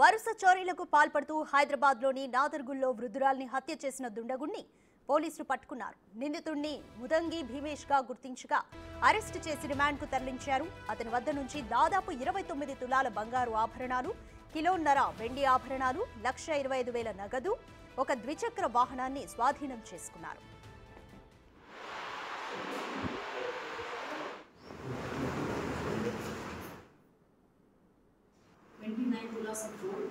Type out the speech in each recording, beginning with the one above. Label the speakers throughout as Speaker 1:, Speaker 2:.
Speaker 1: వరుస చోరీలకు పాల్పడుతూ హైదరాబాద్లోని నాదర్గుల్లో వృద్ధురాల్ని హత్య చేసిన దుండగుణ్ణి పోలీసులు పట్టుకున్నారు. నిందితుడిని ముదంగి భీమేష్గా గుర్తించగా అరెస్టు చేసి రిమాండ్కు తరలించారు. అతని వద్ద నుంచి దాదాపు 29 తులాల బంగారు ఆభరణాలు, కిలోన్నర వెండి ఆభరణాలు, 1,25,000 నగదు, ఒక ద్విచక్ర వాహనాన్ని స్వాధీనం చేసుకున్నారు.
Speaker 2: kilos of gold,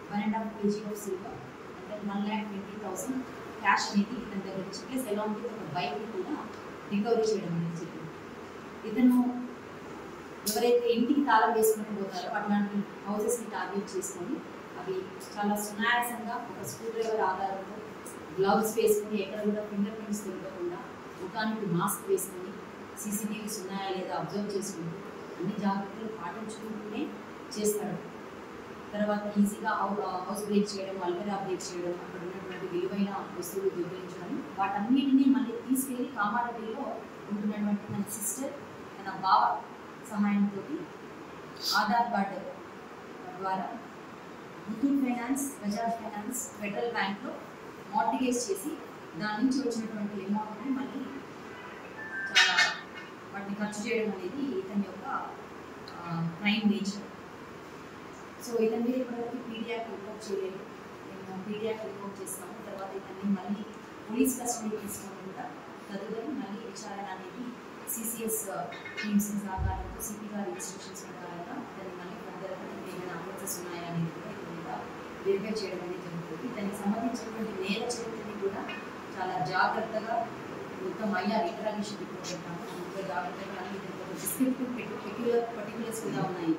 Speaker 2: 1.5 kg of silver, and then 1,20,000 cash అనేది ఇతని దగ్గర నుంచి ప్లస్ అలాంగ్ విత్ ఒక బైక్ కూడా రికవరీ చేయడం అనేది జరిగింది. ఇతను ఎవరైతే ఇంటికి తాళం వేసుకుని పోతారో అట్లాంటి హౌసెస్ని టార్గెట్ చేసుకొని అవి చాలా సునాయాసంగా ఒక స్క్రూ డ్రైవర్ ఆధారంతో గ్లౌస్ వేసుకొని ఎక్కడ కూడా ఫింగర్ ప్రింట్స్ దొరకకుండా ముఖానికి మాస్క్ వేసుకొని సీసీటీవీస్ ఉన్నాయా లేదా అబ్జర్వ్ చేసుకుంటూ అన్ని జాగ్రత్తలు పాటించుకుంటూనే చేస్తాడు. తర్వాత ఈజీగా హౌస్ బ్రేక్ చేయడం, అల్మెరా బ్రేక్ చేయడం, అక్కడ ఉన్నటువంటి విలువైన వస్తువులు దొంగిలించడం, వాటన్నిటినీ మళ్ళీ తీసుకెళ్ళి కామారెడ్డిలో ఉంటున్నటువంటి తన సిస్టర్, తన బావ సహాయంతో ఆధార్ కార్డు ద్వారా Muthoot finance, Bajaj finance, federal బ్యాంక్లో మార్టిగేజ్ చేసి దాని నుంచి వచ్చినటువంటి అమౌంట్ని మళ్ళీ చాలా వాటిని ఖర్చు చేయడం అనేది ఇతని యొక్క క్రైమ్ నేచర్. సో ఇతని మీద ఇప్పటివరకు పీడియాక్ రిపోర్ట్ చేయలేదు. నేను పీడియాక్ రిపోర్ట్ చేస్తాము. తర్వాత ఇతన్ని మళ్ళీ పోలీస్ కస్టడీ తీసుకుంటా తదుపరి మళ్ళీ విచారణ అనేది సిసిఎస్ టీమ్స్ సహకారంతో సిపి గారి ఇన్స్ట్రక్షన్స్ ప్రకారంగా ఇతన్ని మళ్ళీ ఫర్దర్గా ఏమైనా అఫెన్సెస్ ఉన్నాయా అనేది కూడా ఇతని మీద వెరిఫై చేయడం అనేది జరుగుతుంది. దానికి సంబంధించినటువంటి నేర చరిత్రని కూడా చాలా జాగ్రత్తగా మొత్తం ఇంటరాగేషన్ రిపోర్ట్ పెట్టాము. అంత జాగ్రత్తగా మళ్ళీ ఇతనికి ఒక డిస్క్రిప్టివ్ పర్టికులర్స్ కూడా ఉన్నాయి.